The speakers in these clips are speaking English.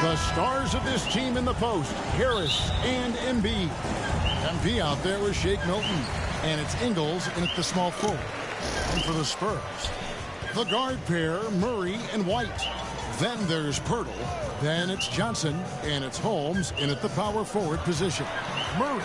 The stars of this team in the post, Harris and Embiid. MP out there with Shake Milton. And it's Ingles in at the small forward. And for the Spurs, the guard pair, Murray and White. Then there's Pirtle. Then it's Johnson. And it's Holmes in at the power forward position. Murray,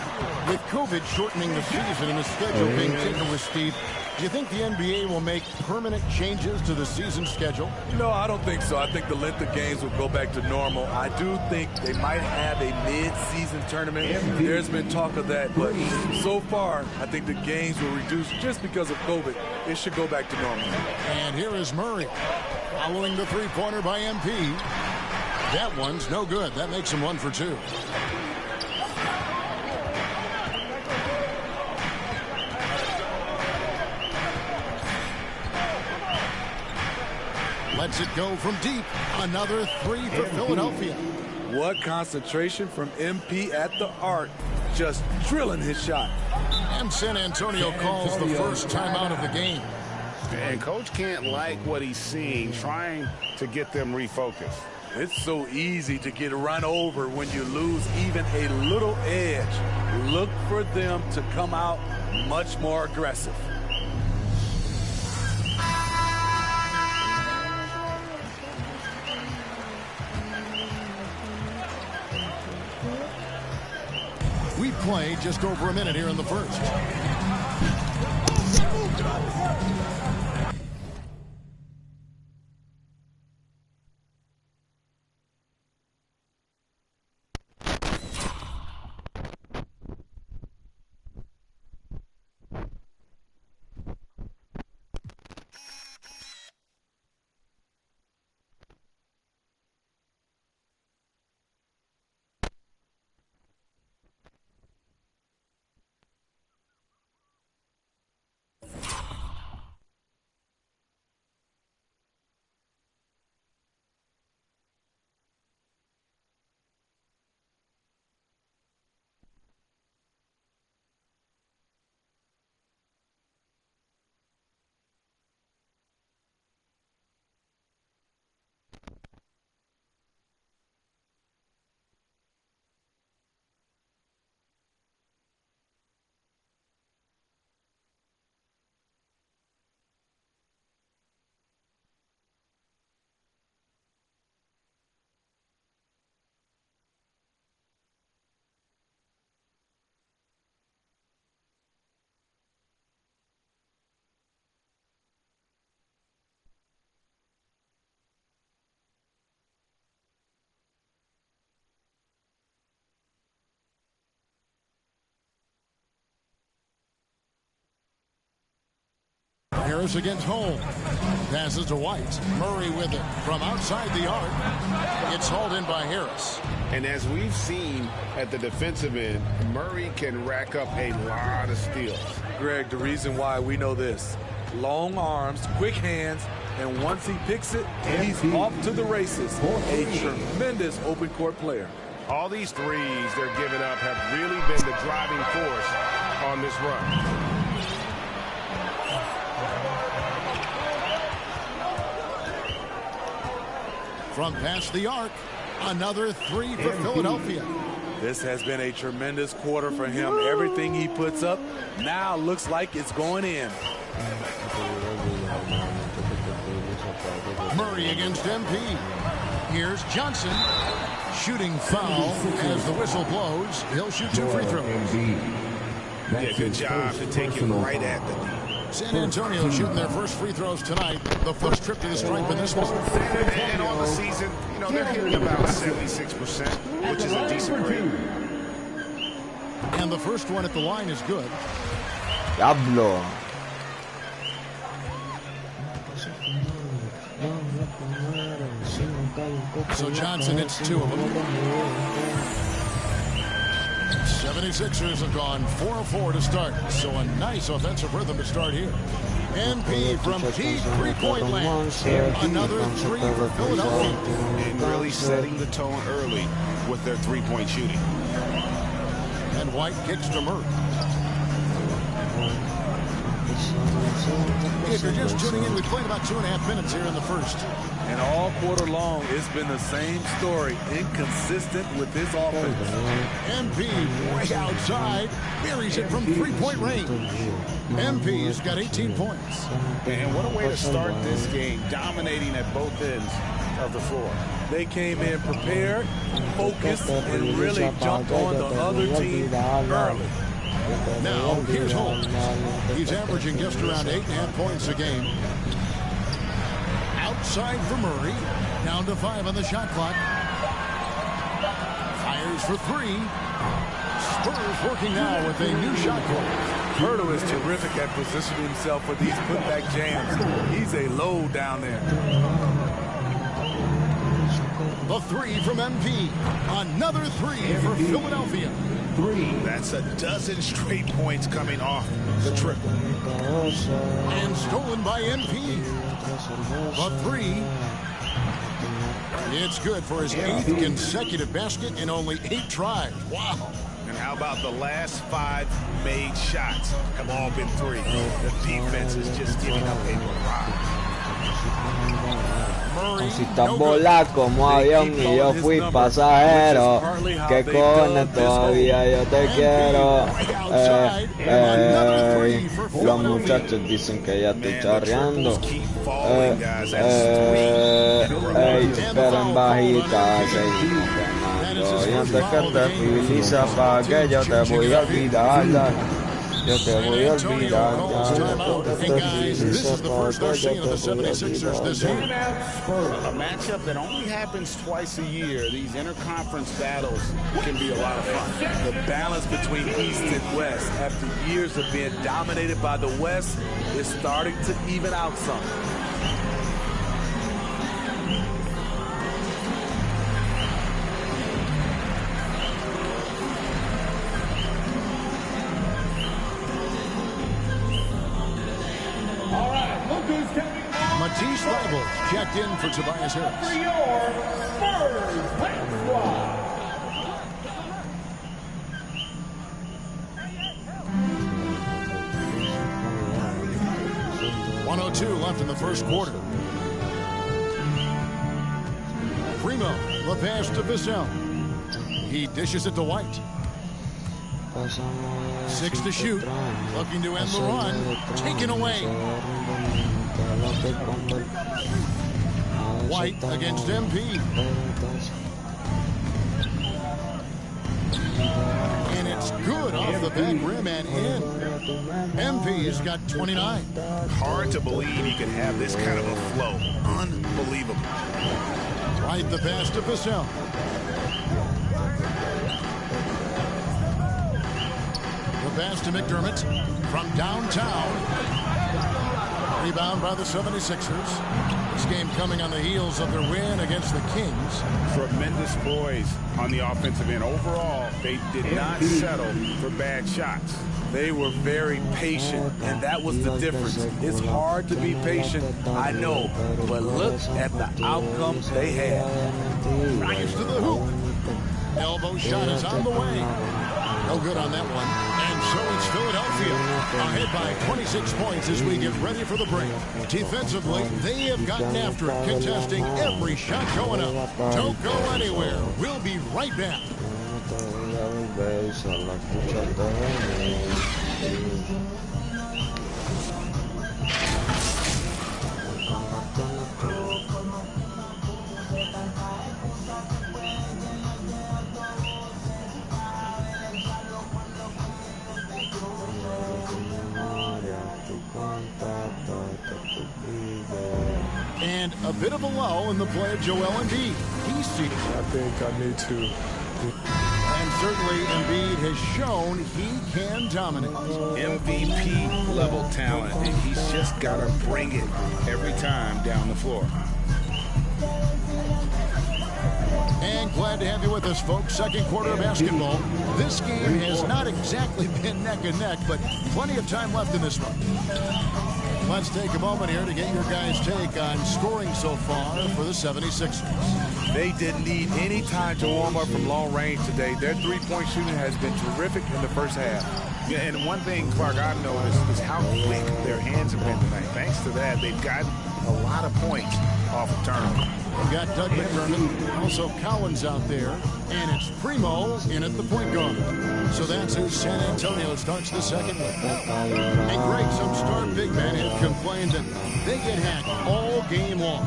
with COVID shortening the season and the schedule being tinkered with, Steve, do you think the NBA will make permanent changes to the season schedule? No, I don't think so. I think the length of games will go back to normal. I do think they might have a mid-season tournament. There's been talk of that, but so far, I think the games will reduce just because of COVID. It should go back to normal. And here is Murray, following the three-pointer by MP. That one's no good. That makes him 1 for 2. Lets it go from deep. Another 3 for Philadelphia. What concentration from MP at the arc. Just drilling his shot. And San Antonio calls the first timeout of the game. And coach can't like what he's seeing, trying to get them refocused. It's so easy to get run over when you lose even a little edge. Look for them to come out much more aggressive. We play just over a minute here in the first. Harris against Holmes. Passes to White. Murray with it from outside the arc. It's hauled in by Harris. And as we've seen at the defensive end, Murray can rack up a lot of steals. Greg, the reason why we know this. Long arms, quick hands, and once he picks it, he's off to the races. A tremendous open court player. All these threes they're giving up have really been the driving force on this run. From past the arc, another 3 for Philadelphia. This has been a tremendous quarter for him. Everything he puts up now looks like it's going in. Murray against MP. Here's Johnson. Shooting foul as the whistle blows. He'll shoot 2 free throws. Yeah, good job to take him right at them. San Antonio shooting their first free throws tonight. The first trip to the stripe in this one. And on the season, you know, they're hitting about 76%, which is a decent rate. And the first one at the line is good. Diablo. So Johnson hits 2 of them. 76ers have gone 4-4 to start, so a nice offensive rhythm to start here. MP from deep three-point land. Another 3 for Philadelphia. And really setting the tone early with their three-point shooting. And White kicks to Murray. If you're just tuning in, we played about 2.5 minutes here in the first. And all quarter long, it's been the same story, inconsistent with this offense. MP way outside, buries it from three-point range. MP's got 18 points. And what a way to start this game, dominating at both ends of the floor. They came in prepared, focused, and really jumped on the other team early. Now, here's Holmes. He's averaging just around 8.5 points a game. Outside for Murray. Down to 5 on the shot clock. Fires for 3. Spurs working now with a new shot clock. Hurdle is terrific at positioning himself for these putback jams. He's a load down there. The 3 from MP. Another 3 for Philadelphia. That's a dozen straight points coming off the triple. And stolen by MP. The 3. It's good for his 8th consecutive basket in only 8 tries. Wow. And how about the last 5 made shots have all been 3. The defense is just giving up a barrage. Si estás volar como avión y yo fui pasajero, que con todavía yo te quiero. Los muchachos dicen que ya estoy charreando. Pero en bajita seguimos ganando. Y antes que te felices pa' que yo te voy a olvidar. Yo te voy a olvidar. Hey guys, this is the first I've seen of the 76ers this year. A matchup that only happens twice a year. These interconference battles can be a lot of fun. The balance between East and West after years of being dominated by the West is starting to even out some. Matisse Thybulle checked in for Tobias Harris. For your Spurs Hype Squad. 1:02 left in the first quarter. Primo, the pass to Vassell. He dishes it to White. 6 to shoot. Looking to end the run. Taken away. White against MP. And it's good off the back rim and in. MP's got 29. Hard to believe he could have this kind of a flow. Unbelievable. Right, the pass to Vassell. The pass to McDermott from downtown. Rebound by the 76ers. This game coming on the heels of their win against the Kings. Tremendous poise on the offensive end. Overall, they did not settle for bad shots. They were very patient, and that was the difference. It's hard to be patient, I know, but look at the outcome they had. Rise to the hoop. Elbow shot is on the way. No good on that one. And so it's Philadelphia ahead by 26 points as we get ready for the break. Defensively, they have gotten after it, contesting every shot going up. Don't go anywhere. We'll be right back. And a bit of a lull in the play of Joel Embiid. He's seated. I think I need to. And certainly Embiid has shown he can dominate. MVP level talent, and he's just got to bring it every time down the floor. And glad to have you with us, folks. Second quarter of basketball. This game has not exactly been neck and neck, but plenty of time left in this one. Let's take a moment here to get your guys' take on scoring so far for the 76ers. They didn't need any time to warm up from long range today. Their three-point shooting has been terrific in the first half. Yeah, and one thing, Clark, I've noticed is how quick their hands have been tonight. Thanks to that, they've gotten a lot of points off of turnover. We've got Doug McDermott, also Collins out there, and it's Primo in at the point guard. So that's who San Antonio starts the second with. And Greg, some star big men have complained that they get hacked all game long.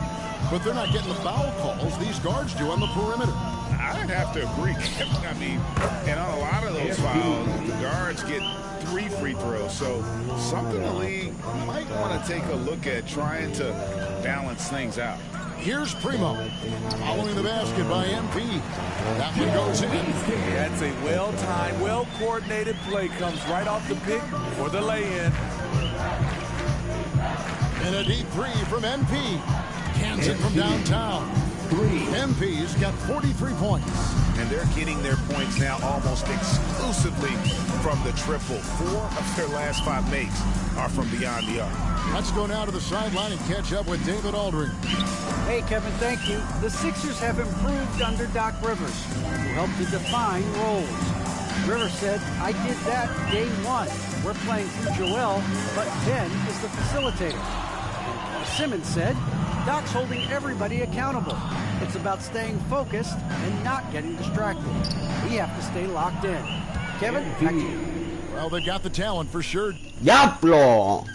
But they're not getting the foul calls these guards do on the perimeter. I'd have to agree. I mean, and on a lot of those fouls, the guards get 3 free throws. So something the league might want to take a look at trying to balance things out. Here's Primo, following the basket by MP. That one goes in. That's a well-timed, well-coordinated play. Comes right off the pick for the lay-in. And a deep three from MP. Cans it from downtown. MP's got 43 points. And they're getting their points now almost exclusively from the triple. 4 of their last 5 makes are from beyond the arc. Let's go now to the sideline and catch up with David Aldring. Hey, Kevin, thank you. The Sixers have improved under Doc Rivers, who helped to define roles. Rivers said, I did that day 1. We're playing through Joel, but Ben is the facilitator. And Simmons said, Doc's holding everybody accountable. It's about staying focused and not getting distracted. We have to stay locked in. Kevin, back to you. Well, they've got the talent for sure. Yaplo.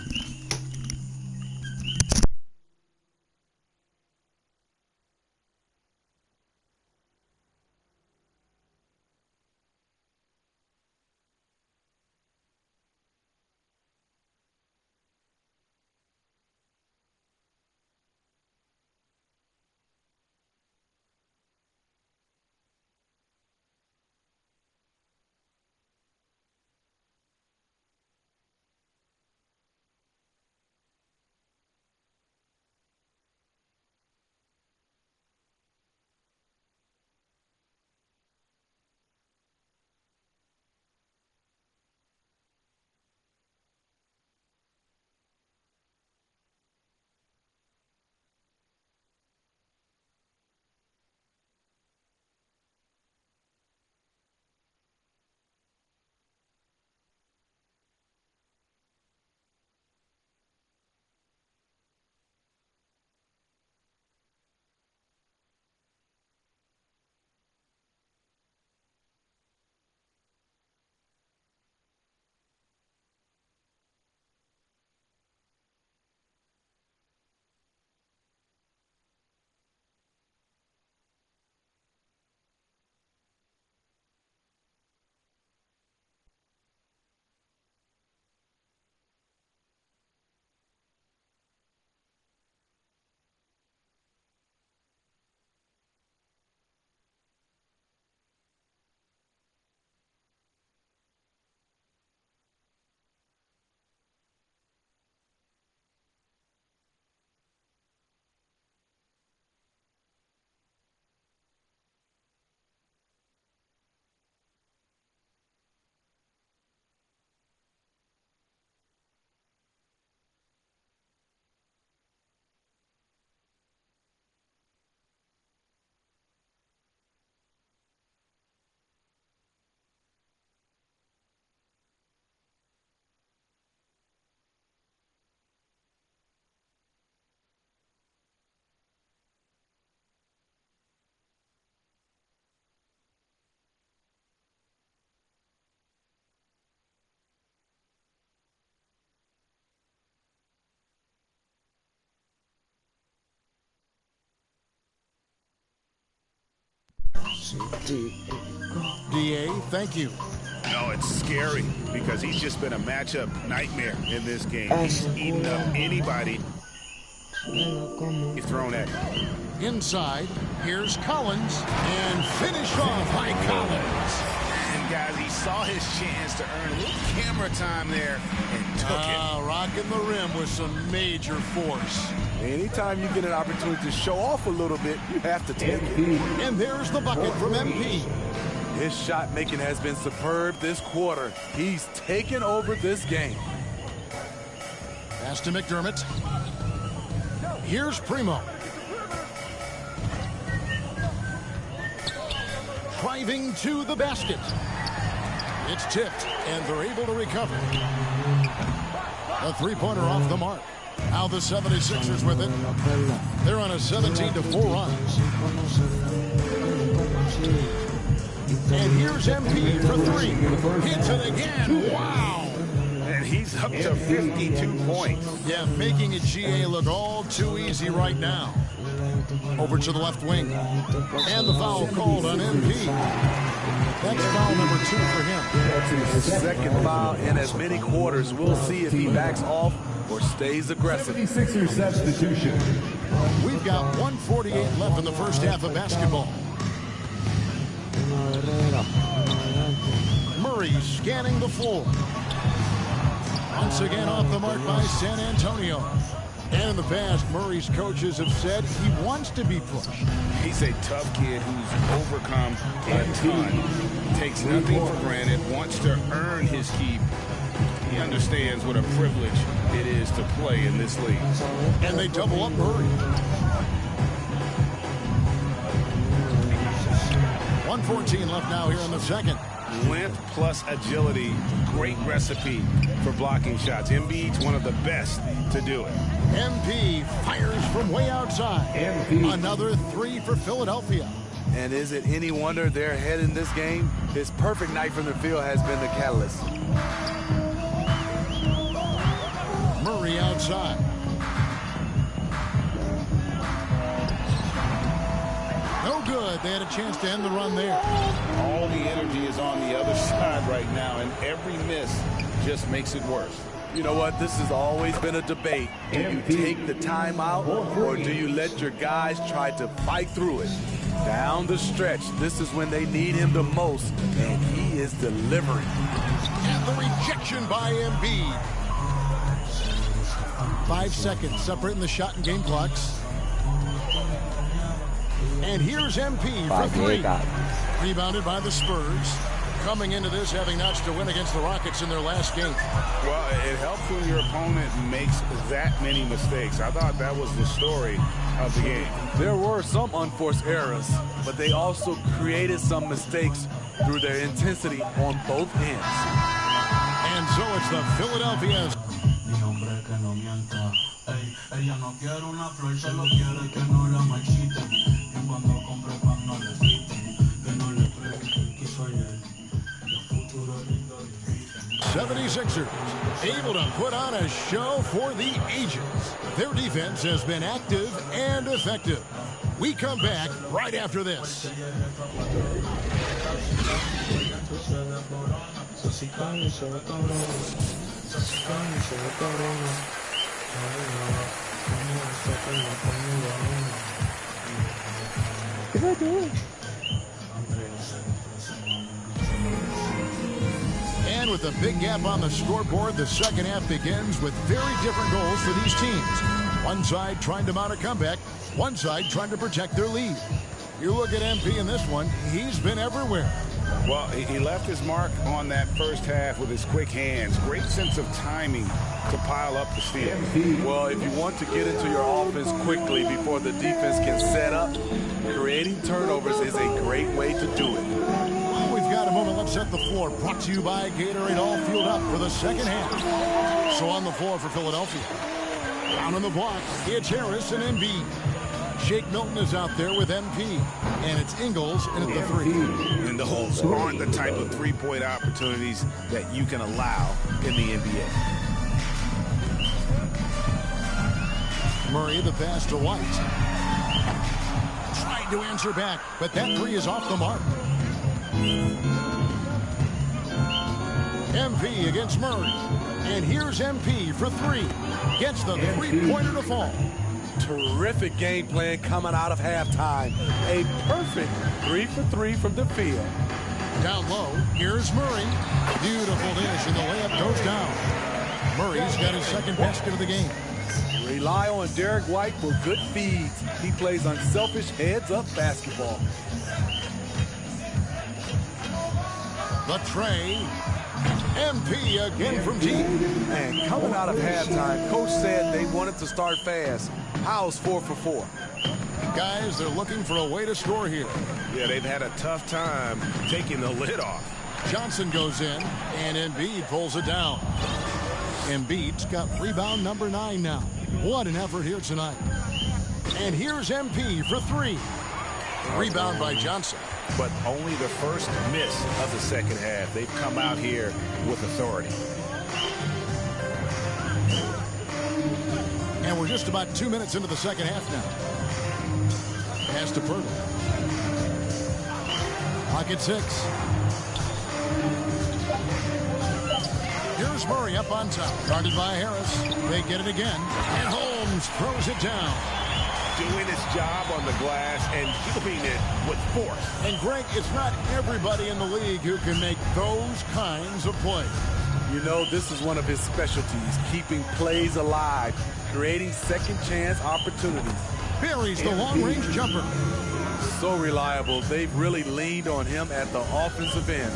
DA, thank you. No, it's scary because he's just been a matchup nightmare in this game. He's eaten up anybody he's thrown at him. Inside, here's Collins, and finished off by Collins. And guys, he saw his chance to earn a little camera time there and took it. Rocking the rim with some major force. Anytime you get an opportunity to show off a little bit, you have to take it. And there's the bucket from MP. His shot making has been superb this quarter. He's taken over this game. Pass to McDermott. Here's Primo. Driving to the basket. It's tipped, and they're able to recover. A three-pointer off the mark. Now the 76ers with it. They're on a 17-4 run. And here's MP for three. Hits it again. Wow. And he's up to 52 points. Yeah, making it GA look all too easy right now. Over to the left wing. And the foul called on MP. That's foul number 2 for him. That's his second foul in as many quarters. We'll see if he backs off or stays aggressive. 76er substitution. We've got 1:48 left in the first half of basketball. Murray scanning the floor. Once again off the mark by San Antonio. And in the past, Murray's coaches have said he wants to be pushed. He's a tough kid who's overcome a ton. Takes nothing for granted, wants to earn his keep. He understands what a privilege it is to play in this league. And they double up Murray. 1:14 left now here in the second. Length plus agility, great recipe for blocking shots. Embiid's one of the best to do it. MP fires from way outside. Another 3 for Philadelphia. And is it any wonder they're ahead in this game? His perfect night from the field has been the catalyst. Murray outside. No good. They had a chance to end the run there. All the energy is on the other side right now, and every miss just makes it worse. You know what? This has always been a debate. Do you take the timeout, or do you let your guys try to fight through it? Down the stretch, this is when they need him the most, and he is delivering. And the rejection by Embiid. 5 seconds separating the shot and game clocks. And here's MP for 3. Rebounded by the Spurs. Coming into this having notched a win against the Rockets in their last game. Well, it helps when your opponent makes that many mistakes. I thought that was the story of the game. There were some unforced errors, but they also created some mistakes through their intensity on both ends. And so it's the Philadelphia. Una flor solo quiere que no la marchiten. Y cuando compre pan no le quiten. Que no le pregunten qué soy él. El futuro lindo difícil. 76ers able to put on a show for the ages. Their defense has been active and effective. We come back right after this. And with a big gap on the scoreboard, the second half begins with very different goals for these teams. One side trying to mount a comeback, one side trying to protect their lead. You look at MP in this one, he's been everywhere. Well, he left his mark on that first half with his quick hands. Great sense of timing to pile up the steal. Well, if you want to get into your offense quickly before the defense can set up, creating turnovers is a great way to do it. Well, we've got a moment left set the floor. Brought to you by Gatorade, all fueled up for the second half. So on the floor for Philadelphia. Down on the block, it's Harris and Embiid. Shake Milton is out there with MP. And it's Ingles in at the 3. And those aren't the type of three-point opportunities that you can allow in the NBA. Murray, the pass to White. Trying to answer back, but that 3 is off the mark. MP against Murray. And here's MP for 3. Gets the three-pointer to fall. Terrific game plan coming out of halftime. A perfect 3 for 3 from the field. Down low, here's Murray. Beautiful dish, and the layup goes down. Murray's got his second basket of the game. Rely on Derek White for good feeds. He plays unselfish heads-up basketball. The tray. MP again from deep. And coming out of halftime, Coach said they wanted to start fast. How's 4 for 4? Guys, they're looking for a way to score here. Yeah, they've had a tough time taking the lid off. Johnson goes in, and Embiid pulls it down. Embiid's got rebound number 9 now. What an effort here tonight. And here's MP for 3. Rebound by Johnson. But only the first miss of the second half. They've come out here with authority. And we're just about 2 minutes into the second half now. Pass to Pirtle. Clock at 6. Here's Murray up on top. Guarded by Harris. They get it again. And Holmes throws it down. Doing his job on the glass and keeping it with force. And Greg, it's not everybody in the league who can make those kinds of plays. You know, this is one of his specialties, keeping plays alive, creating second chance opportunities. Buries the long-range jumper. So reliable. They've really leaned on him at the offensive end.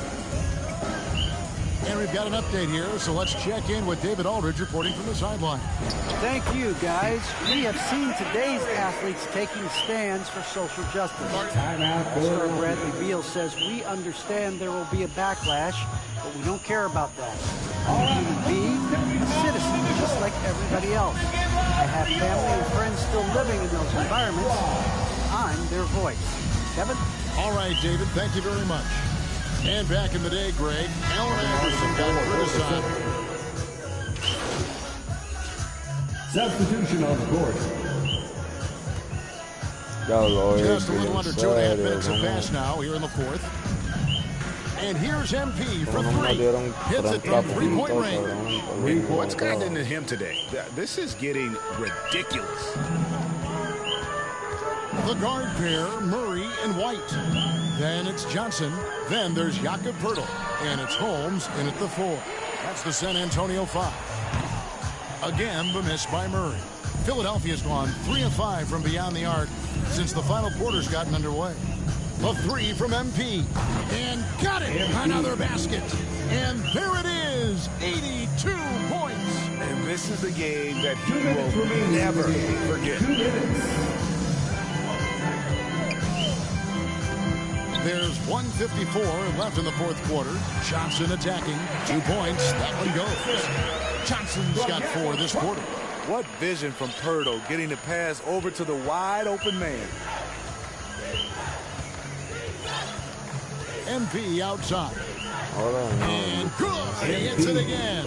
And we've got an update here, so let's check in with David Aldridge reporting from the sideline. Thank you, guys. We have seen today's athletes taking stands for social justice. Sir Bradley Beal says, we understand there will be a backlash, but we don't care about that. I'm a human being, a citizen, just like everybody else. I have family and friends still living in those environments. I'm their voice. Kevin? All right, David, thank you very much. And back in the day, Greg, Allen Iverson got criticized. Substitution on the court. Just a little under 2.5 minutes have passed now here in the fourth. And here's MP for 3. Hits it from three-point range. What's gotten into him today? This is getting ridiculous. The guard pair, Murray and White. Then it's Johnson. Then there's Jakob Poeltl. And it's Holmes in at the 4. That's the San Antonio 5. Again, the miss by Murray. Philadelphia's gone 3 of 5 from beyond the arc since the final quarter's gotten underway. A 3 from MP. And got it! Another basket. And there it is! 82 points! And this is a game that he will never forget. 2 minutes. There's 1:54 left in the fourth quarter. Johnson attacking. 2 points. That one goes. Johnson's got 4 this quarter. What vision from Poeltl, getting the pass over to the wide open man. MP outside. And good. He hits it again.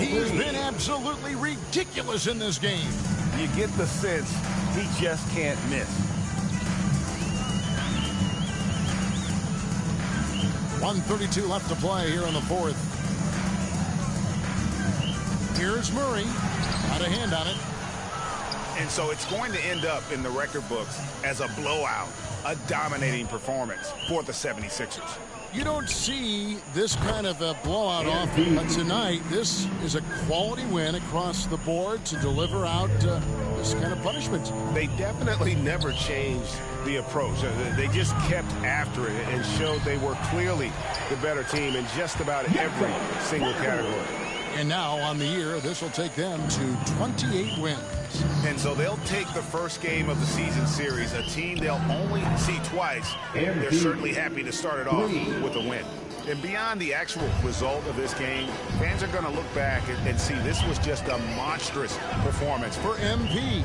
He's been absolutely ridiculous in this game. You get the sense he just can't miss. 1:32 left to play here in the fourth. Here's Murray. Got a hand on it. And so it's going to end up in the record books as a blowout, a dominating performance for the 76ers. You don't see this kind of a blowout often, but tonight this is a quality win across the board to deliver out this kind of punishment. They definitely never changed the approach. They just kept after it and showed they were clearly the better team in just about every single category. And now on the year, this will take them to 28 wins. And so they'll take the first game of the season series, a team they'll only see twice. They're certainly happy to start it off with a win. And beyond the actual result of this game, fans are going to look back and see this was just a monstrous performance for MP.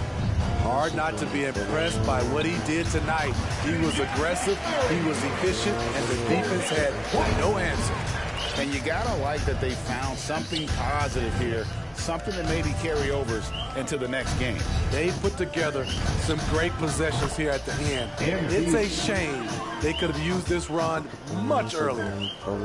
Hard not to be impressed by what he did tonight. He was aggressive, he was efficient, and the defense had no answer. And you gotta like that they found something positive here, something that maybe carry overs into the next game. They put together some great possessions here at the end. It's a shame they could have used this run much earlier.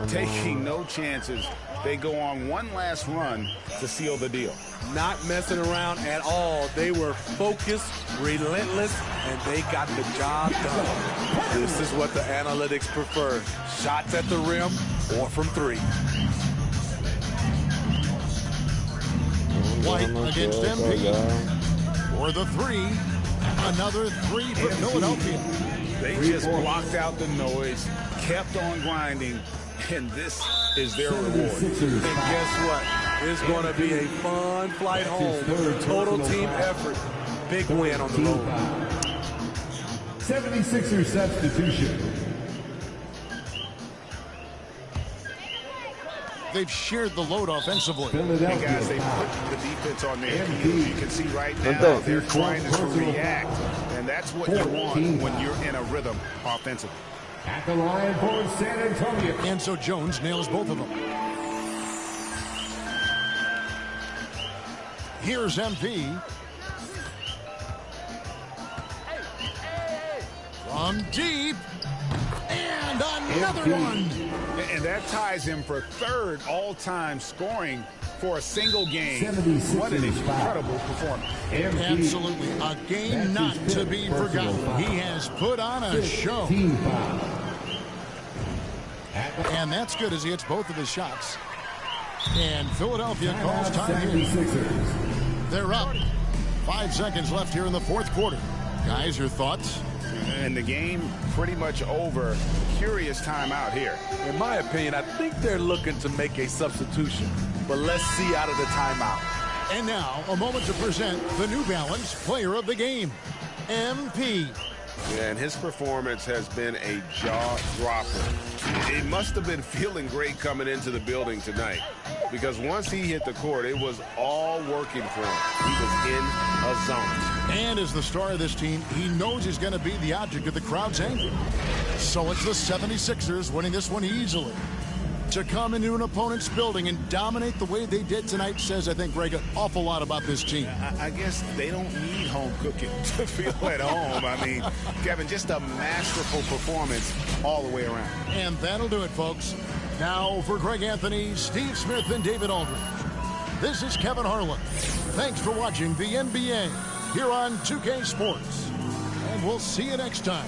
Taking no chances, they go on one last run to seal the deal. Not messing around at all. They were focused, relentless, and they got the job done. This is what the analytics prefer. Shots at the rim or from 3. White against MP. For the 3. Another 3 for Philadelphia. They just blocked out the noise, kept on grinding, and this is their reward. And guess what? It's going to be a fun flight home. Total team effort. Big win on the road. 76ers substitution. they've shared the load offensively. And guys, they put the defense on their heels. You can see right now they're trying to react. And that's what you want when you're in a rhythm offensively. At the line for San Antonio. And so Jones nails both of them. Here's MP. From deep. And another one. And that ties him for third all-time scoring for a single game. What an incredible performance. Absolutely. A game not to be forgotten. He has put on a show. And that's good as he hits both of his shots. And Philadelphia calls time here. They're up. 5 seconds left here in the fourth quarter. Guys, your thoughts? And the game pretty much over. Curious timeout here. In my opinion, I think they're looking to make a substitution. But let's see out of the timeout. And now, a moment to present the New Balance Player of the Game, MP. Yeah, and his performance has been a jaw-dropper. He must have been feeling great coming into the building tonight, because once he hit the court, it was all working for him. He was in a zone. And as the star of this team, he knows he's going to be the object of the crowd's anger. So it's the 76ers winning this one easily. To come into an opponent's building and dominate the way they did tonight says, I think, Greg, an awful lot about this team. I guess they don't need home cooking to feel at home. I mean, Kevin, just a masterful performance all the way around. And that'll do it, folks. Now for Greg Anthony, Steve Smith, and David Aldridge, this is Kevin Harlan. Thanks for watching the NBA here on 2K Sports. And we'll see you next time.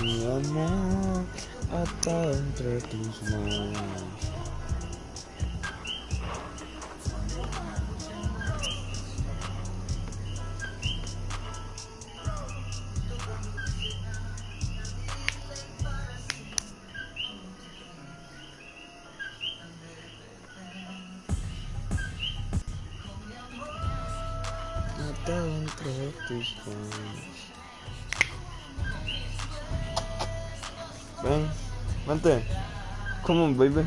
Mi amor, atado entre tus manos. Atado entre tus manos. Ven, vente. Come on, baby.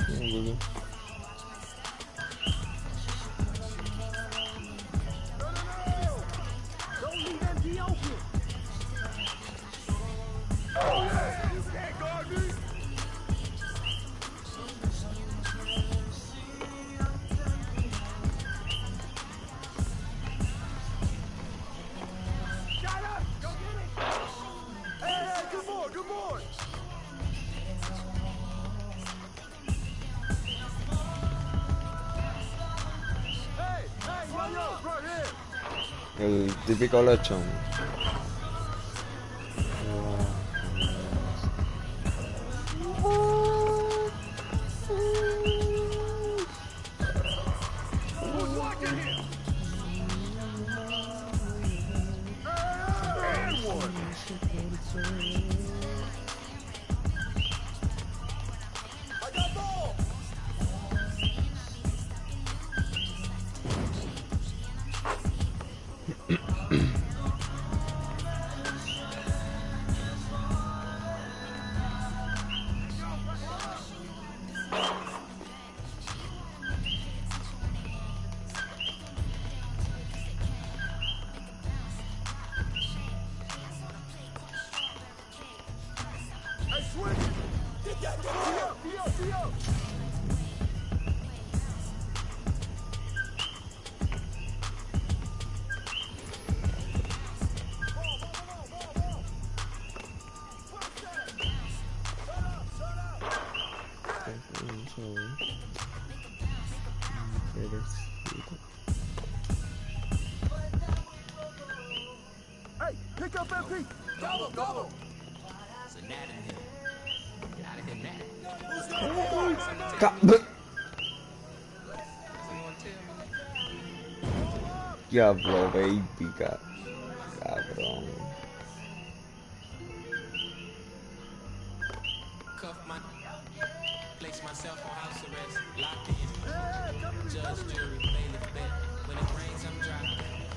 Baby. El típico lechón. Hey, pick up MP. Double, double. Diablo, baby, cabrón. Place myself on house arrest, locked in. Judge, jury, bailiff, bet. When it rains, I'm dry.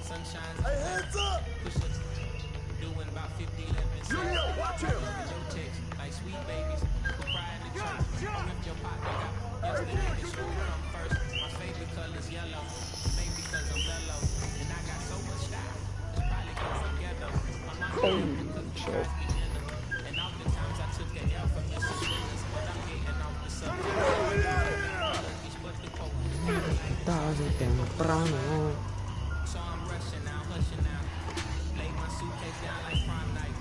Sun shines. Hey, hands up! Push it. Doing about 50, 11, Julio, watch him! No text, like sweet babies who cry in the church. Don't lift your pot back up. Yesterday, the school come first. My favorite color's yellow. Maybe because I'm mellow. And I got so much style. It's probably because I'm ghetto. My mama used to cook me crispy dinner. And oftentimes I took an L from Mrs. Willis. But I'm getting off the subject. Tarde temprano. So I'm rushing now, hushing now. Lay my suitcase down like prom night.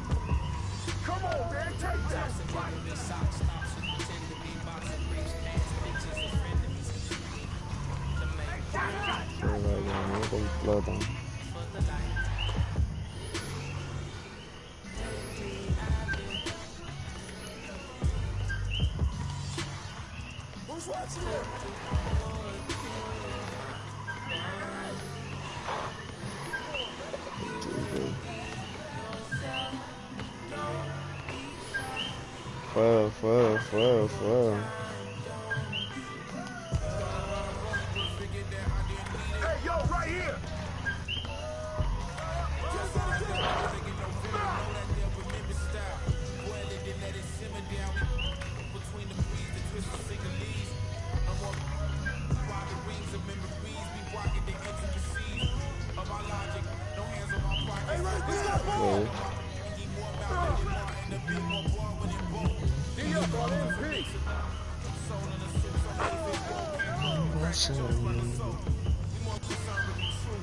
Come on, man, take that. This sock stops and pretend to be boxing briefs, pants, bitches, and frenemies. The main No complotan. for the light. Who's watching it? Fuego. Hey, yo, right here.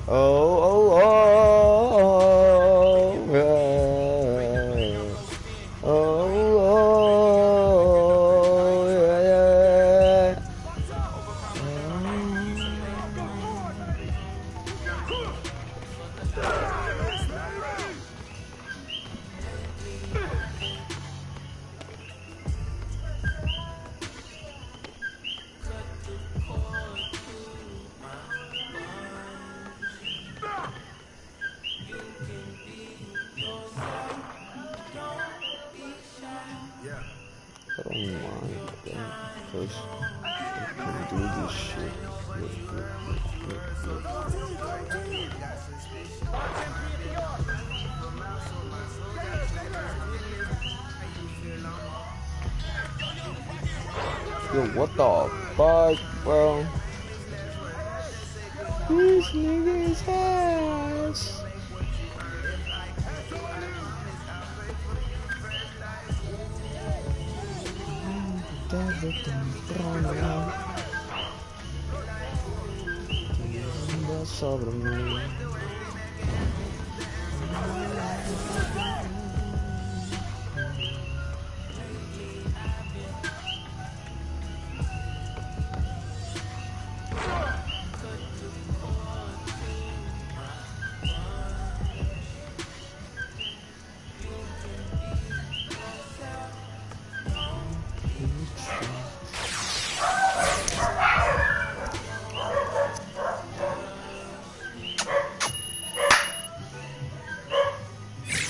Oh, yeah. First, I can do this shit. Yo, what the fuck, bro? This nigga's ass. Sobre mí.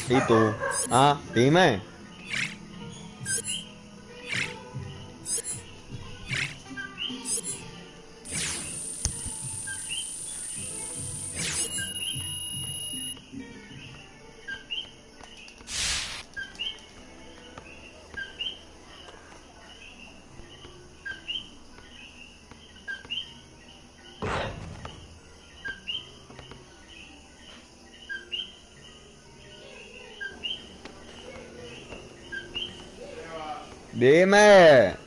¿Y tú? Ah, dime. Dime.